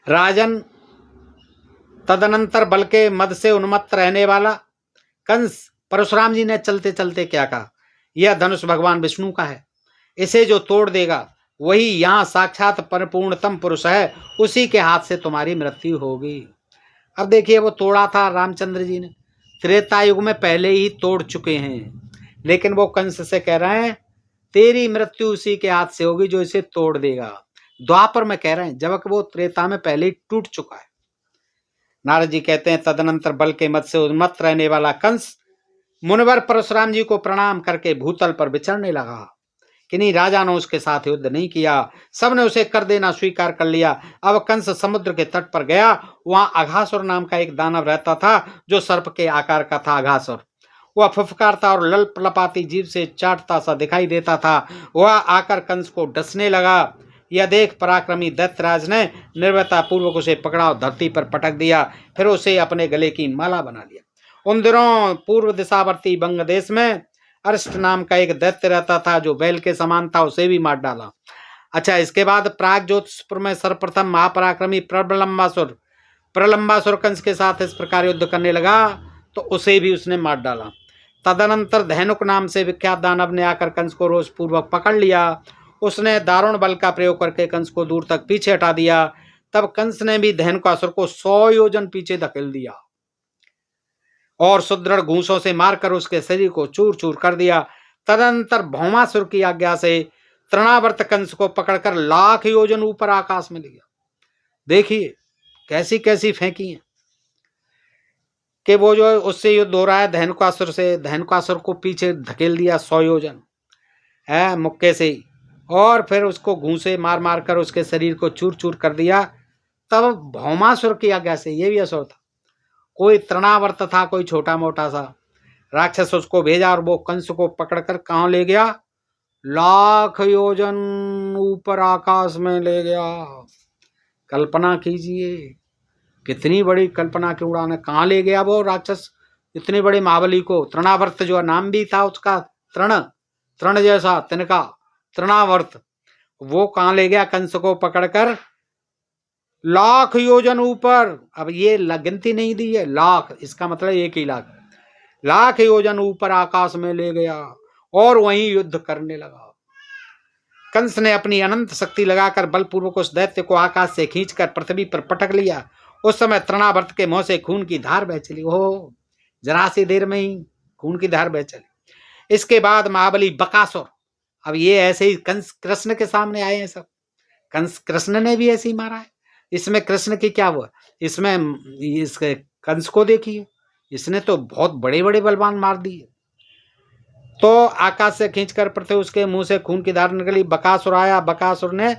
Speaker 2: राजन, तदनंतर बल के मद से उन्मत्त रहने वाला कंस परशुराम जी ने चलते चलते क्या कहा, यह धनुष भगवान विष्णु का है, इसे जो तोड़ देगा वही यहाँ साक्षात परिपूर्णतम पुरुष है, उसी के हाथ से तुम्हारी मृत्यु होगी। अब देखिए वो तोड़ा था रामचंद्र जी ने, त्रेता युग में पहले ही तोड़ चुके हैं, लेकिन वो कंस से कह रहे हैं तेरी मृत्यु उसी के हाथ से होगी जो इसे तोड़ देगा। द्वापर में कह रहे हैं, जबकि वो त्रेता में पहले ही टूट चुका है। नारद जी कहते हैं, तदनंतर बल के मद से उन्मत्त रहने वाला कंस मुनिवर परशुराम जी को प्रणाम करके भूतल पर विचरने लगा। किन्हीं राजा ने उसके साथ युद्ध नहीं किया, सबने उसे कर देना स्वीकार कर लिया। अब कंस समुद्र के तट पर गया। वहां अघासुर नाम का एक दानव रहता था जो सर्प के आकार का था। अघासुर वह फुफकारता और ललपलपाती जीभ से चाटता सा दिखाई देता था। वह आकर कंस को डसने लगा। यह देख पराक्रमी दैत्यराज ने निर्भयता पूर्वक उसे पकड़ा और धरती पर पटक दिया। फिर उसे अपने गले की माला बना लिया। उन दिनों पूर्व दिशावर्ती बंग देश में अरिष्ट नाम का एक दैत्य रहता था जो बैल के समान था, उसे भी मार डाला। अच्छा, इसके बाद प्राग ज्योतिषपुर में सर्वप्रथम महापराक्रमी प्रलंबासुर कंस के साथ इस प्रकार युद्ध करने लगा तो उसे भी उसने मार डाला। तदनंतर धैनुक नाम से विख्यात दानव ने आकर कंस को रोष पूर्वक पकड़ लिया। उसने दारुण बल का प्रयोग करके कंस को दूर तक पीछे हटा दिया। तब कंस ने भी धैनुकासुर को 100 योजन पीछे धकेल दिया और सुदृढ़ घूंसों से मारकर उसके शरीर को चूर चूर कर दिया। तदनंतर भौमासुर की आज्ञा से तृणावर्त कंस को पकड़कर 1,00,000 योजन ऊपर आकाश में ले गया। देखिए कैसी कैसी फेंकी है कि वो जो उससे युद्ध हो रहा है धैनुकासुर से, धैनुकासुर को पीछे धकेल दिया 100 योजन है मुक्के से ही, और फिर उसको घूंसे मार मार कर उसके शरीर को चूर चूर कर दिया। तब भौमासुर की आज्ञा से, ये भी असुर था, कोई तृणावर्त था, कोई छोटा मोटा सा राक्षस, उसको भेजा और वो कंस को पकड़कर कहाँ ले गया, 1,00,000 योजन ऊपर आकाश में ले गया। कल्पना कीजिए कितनी बड़ी कल्पना की उड़ान है। कहाँ ले गया वो राक्षस इतने बड़े महाबली को। तृणावर्त जो नाम भी था उसका, तृण जैसा तिनका, तृणावर्त, वो कहाँ ले गया कंस को पकड़कर 1,00,000 योजन ऊपर। अब ये गिनती नहीं दी है, 1,00,000, इसका मतलब 1 ही लाख, 1,00,000 योजन ऊपर आकाश में ले गया और वहीं युद्ध करने लगा। कंस ने अपनी अनंत शक्ति लगाकर बलपूर्वक उस दैत्य को आकाश से खींचकर पृथ्वी पर पटक लिया। उस समय तृणावर्त के मुंह से खून की धार बह चली। ओह, जरा सी देर में ही खून की धार बह चली। इसके बाद महाबली बकासुर, अब ये ऐसे ही कंस कृष्ण के सामने आए हैं सब। कंस कृष्ण ने भी ऐसे ही मारा है। इसमें कृष्ण की क्या हुआ, इसमें इसके कंस को देखिए, इसने तो बहुत बड़े बड़े बलवान मार दिए। तो आकाश से खींचकर पृथ्वी, उसके मुंह से खून की धार निकली। बकासुर आया। बकासुर ने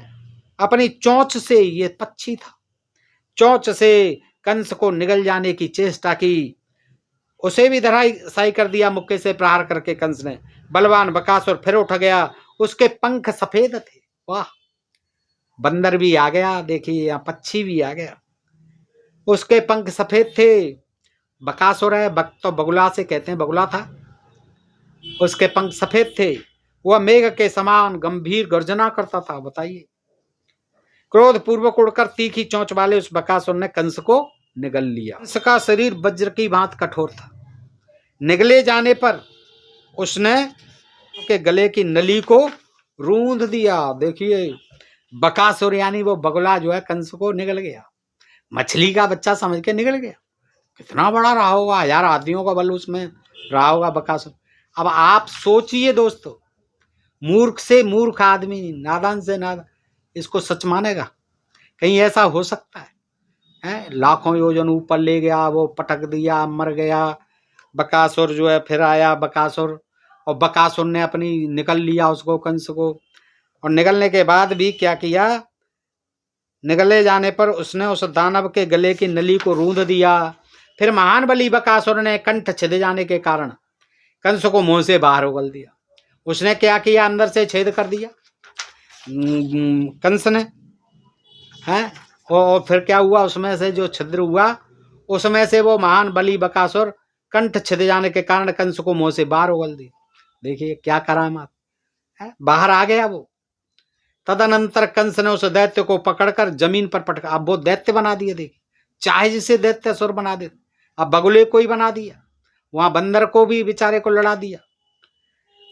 Speaker 2: अपनी चोंच से, ये पक्षी था, चोंच से कंस को निगल जाने की चेष्टा की। उसे भी धराशायी कर दिया मुक्के से प्रहार करके कंस ने। बलवान बकासुर फिर उठ गया। उसके पंख सफेद थे। वाह, बंदर भी आ गया, देखिए यहाँ पक्षी भी आ गया, उसके पंख सफेद थे। बकासुर है, बक तो बगुला से कहते हैं, बगुला था, उसके पंख सफेद थे। वह मेघ के समान गंभीर गर्जना करता था। बताइए, क्रोध पूर्वक उड़कर तीखी चोंच वाले उस बकासुर ने कंस को निगल लिया। कंस का शरीर वज्र की भांति कठोर था। निगले जाने पर उसने के गले की नली को रूंध दिया। देखिए बकासुर यानी वो बगुला जो है कंस को निगल गया, मछली का बच्चा समझ के निगल गया। कितना बड़ा रहा होगा, 1000 आदमियों का बल उसमें रहा होगा बकासुर। अब आप सोचिए दोस्तों, मूर्ख से मूर्ख आदमी, नादान से नादान इसको सच मानेगा? कहीं ऐसा हो सकता है? लाखों योजन ऊपर ले गया, वो पटक दिया, मर गया बकासुर जो है। फिर आया बकासुर, और बकासुर ने अपनी निकल लिया उसको, कंस को। और निकलने के बाद भी क्या किया, निगले जाने पर उसने उस दानव के गले की नली को रूंध दिया। फिर महान बली बकासुर ने कंठ छिद जाने के कारण कंस को मुंह से बाहर उगल दिया। उसने क्या किया, अंदर से छेद कर दिया कंस ने, है। और फिर क्या हुआ, उसमें से जो छिद्र हुआ उसमें से वो महान बली बकासुर कंठ छिद जाने के कारण कंस को मुंह से बाहर उगल दिया। देखिए क्या करामात है, बाहर आ गया वो। तदनंतर कंस ने उस दैत्य को पकड़कर जमीन पर पटका। अब वो दैत्य बना दिए, देखिए चाहे जिसे दैत्य असुर बना दे, अब बगुले को ही बना दिया, वहां बंदर को भी बेचारे को लड़ा दिया।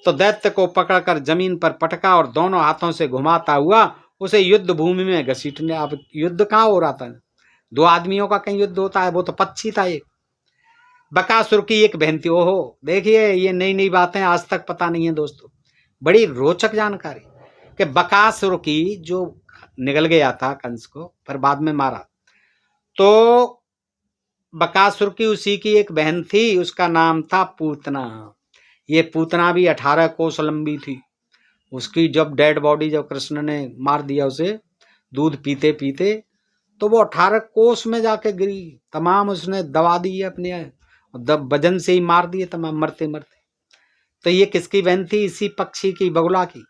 Speaker 2: तो दैत्य को पकड़कर जमीन पर पटका और दोनों हाथों से घुमाता हुआ उसे युद्ध भूमि में घसीटने। अब युद्ध कहाँ हो रहा था, 2 आदमियों का कहीं युद्ध होता है, वो तो पक्षी था एक। बकासुर की एक बहन थी। ओहो, देखिए ये नई नई बातें आज तक पता नहीं है दोस्तों, बड़ी रोचक जानकारी कि बकासुर की जो निगल गया था कंस को, फिर बाद में मारा, तो बकासुर की उसी की एक बहन थी, उसका नाम था पूतना। ये पूतना भी 18 कोस लंबी थी। उसकी जब डेड बॉडी जब कृष्ण ने मार दिया उसे दूध पीते पीते, तो वो 18 कोस में जाके गिरी। तमाम उसने दबा दी अपने वजन से ही मार दिए तमाम, मरते मरते। तो ये किसकी बहन थी? इसी पक्षी की, बगुला की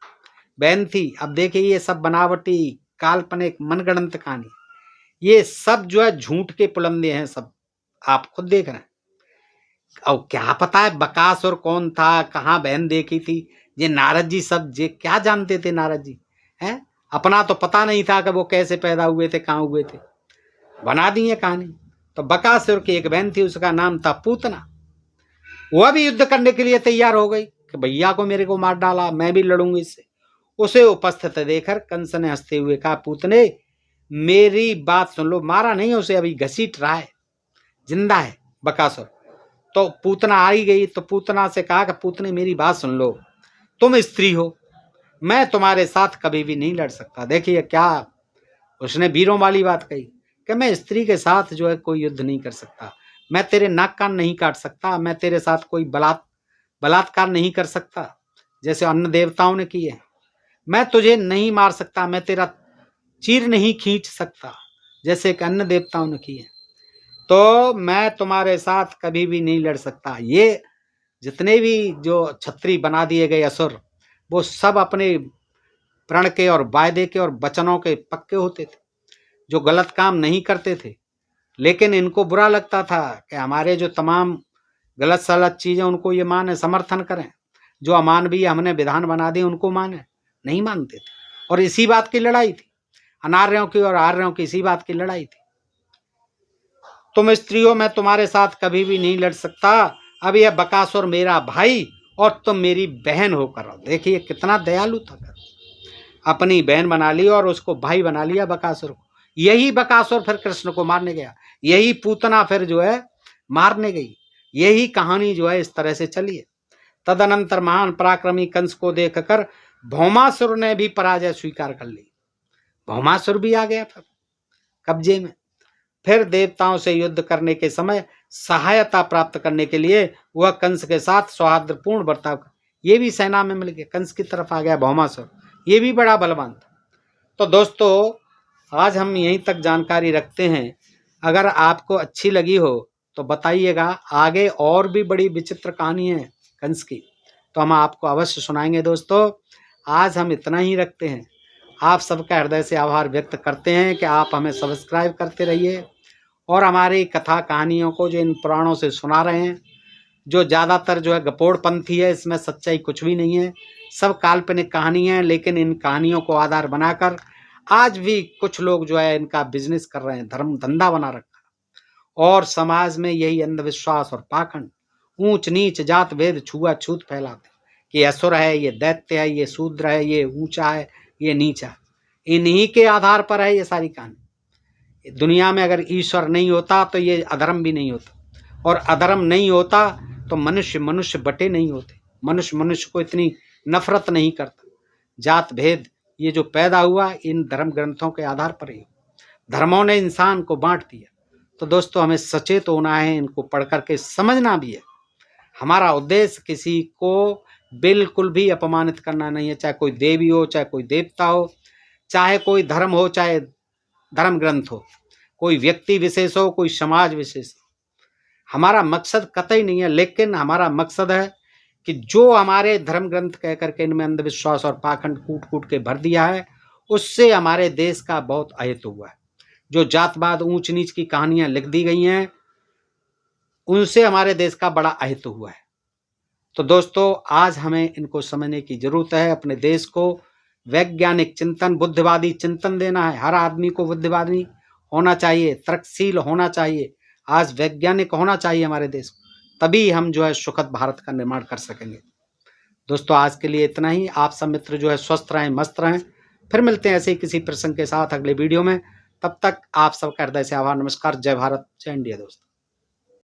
Speaker 2: बहन थी। अब देखिए ये सब बनावटी काल्पनिक मनगढ़ंत कहानी, ये सब जो है झूठ के पुलंदे हैं सब, आप खुद देख रहे हैं। अब क्या पता है बकासुर कौन था, कहाँ बहन देखी थी, ये नारद जी सब जे क्या जानते थे नारद जी, हैं? अपना तो पता नहीं था कि वो कैसे पैदा हुए थे, कहाँ हुए थे, बना दी है कहानी। तो बकासुर की एक बहन थी, उसका नाम था पूतना। वह भी युद्ध करने के लिए तैयार हो गई कि भैया को मेरे को मार डाला, मैं भी लड़ूंगी इससे। उसे उपस्थित देखकर कंस ने हंसते हुए कहा, पूतने मेरी बात सुन लो। मारा नहीं उसे, अभी घसीट रहा है, जिंदा है बकासुर। तो पूतना आ ही गई, तो पूतना से कहा कि पूतने मेरी बात सुन लो, तुम स्त्री हो, मैं तुम्हारे साथ कभी भी नहीं लड़ सकता। देखिए क्या उसने वीरों वाली बात कही कि मैं स्त्री के साथ जो है कोई युद्ध नहीं कर सकता, मैं तेरे नाक कान नहीं काट सकता, मैं तेरे साथ कोई बलात्कार नहीं कर सकता जैसे अन्य देवताओं ने किए, मैं तुझे नहीं मार सकता, मैं तेरा चीर नहीं खींच सकता जैसे कि अन्य देवताओं ने किए, तो मैं तुम्हारे साथ कभी भी नहीं लड़ सकता। ये जितने भी जो छत्री बना दिए गए असुर, वो सब अपने प्रण के और वायदे के और वचनों के पक्के होते थे, जो गलत काम नहीं करते थे। लेकिन इनको बुरा लगता था कि हमारे जो तमाम गलत सलत चीजें उनको ये माने, समर्थन करें, जो अमानवीय हमने विधान बना दिए उनको माने, नहीं मानते थे। और इसी बात की लड़ाई थी, अनार्यों की और आर्यों की इसी बात की लड़ाई थी। तुम स्त्रियों, मैं तुम्हारे साथ कभी भी नहीं लड़ सकता, अब यह बकासुर मेरा भाई और तुम मेरी बहन होकर रहो। देखिए कितना दयालु था, अपनी बहन बना ली और उसको भाई बना लिया बकासुर को। यही बकासुर फिर कृष्ण को मारने गया, यही पूतना फिर जो है मारने गई, यही कहानी जो है इस तरह से चली है। तदनंतर महान पराक्रमी कंस को देखकर भौमासुर ने भी पराजय स्वीकार कर ली। भौमासुर भी आ गया फिर कब्जे में। फिर देवताओं से युद्ध करने के समय सहायता प्राप्त करने के लिए वह कंस के साथ सौहार्दपूर्ण बर्ताव कर, ये भी सेना में मिल गया, कंस की तरफ आ गया भौमासुर, ये भी बड़ा बलवान था। तो दोस्तों आज हम यहीं तक जानकारी रखते हैं, अगर आपको अच्छी लगी हो तो बताइएगा, आगे और भी बड़ी विचित्र कहानी है कंस की, तो हम आपको अवश्य सुनाएंगे। दोस्तों आज हम इतना ही रखते हैं, आप सबका हृदय से आभार व्यक्त करते हैं कि आप हमें सब्सक्राइब करते रहिए और हमारी कथा कहानियों को जो इन पुराणों से सुना रहे हैं, जो ज़्यादातर जो है गपोड़पंथी है, इसमें सच्चाई कुछ भी नहीं है, सब काल्पनिक कहानी है। लेकिन इन कहानियों को आधार बनाकर आज भी कुछ लोग जो है इनका बिजनेस कर रहे हैं, धर्म धंधा बना रखा, और समाज में यही अंधविश्वास और पाखंड ऊंच नीच जात भेद छुआछूत फैलाते कि असुर है, ये दैत्य है, ये शूद्र है, ये ऊंचा है, ये नीचा है। इन्हीं के आधार पर है ये सारी कहानी। दुनिया में अगर ईश्वर नहीं होता तो ये अधर्म भी नहीं होता, और अधर्म नहीं होता तो मनुष्य मनुष्य बटे नहीं होते, मनुष्य मनुष्य को इतनी नफरत नहीं करता। जात भेद ये जो पैदा हुआ इन धर्म ग्रंथों के आधार पर ही, धर्मों ने इंसान को बांट दिया। तो दोस्तों हमें सचेत होना है, इनको पढ़ करके समझना भी है। हमारा उद्देश्य किसी को बिल्कुल भी अपमानित करना नहीं है, चाहे कोई देवी हो, चाहे कोई देवता हो, चाहे कोई धर्म हो, चाहे धर्म ग्रंथ हो, कोई व्यक्ति विशेष हो, कोई समाज विशेष हो। हमारा मकसद कतई नहीं है, लेकिन हमारा मकसद है कि जो हमारे धर्म ग्रंथ कह करके इनमें अंधविश्वास और पाखंड कूट कूट के भर दिया है, उससे हमारे देश का बहुत अहित हुआ है। जो जातवाद ऊंच नीच की कहानियां लिख दी गई हैं, उनसे हमारे देश का बड़ा अहित हुआ है। तो दोस्तों आज हमें इनको समझने की जरूरत है। अपने देश को वैज्ञानिक चिंतन, बुद्धिवादी चिंतन देना है। हर आदमी को बुद्धिवादी होना चाहिए, तर्कशील होना चाहिए, आज वैज्ञानिक होना चाहिए हमारे देश को, तभी हम जो है सुखद भारत का निर्माण कर सकेंगे। दोस्तों आज के लिए इतना ही। आप सब मित्र जो है स्वस्थ रहें, मस्त रहें। फिर मिलते हैं ऐसे ही किसी प्रसंग के साथ अगले वीडियो में। तब तक आप सबका हृदय से आभार, नमस्कार, जय भारत, जय इंडिया दोस्तों।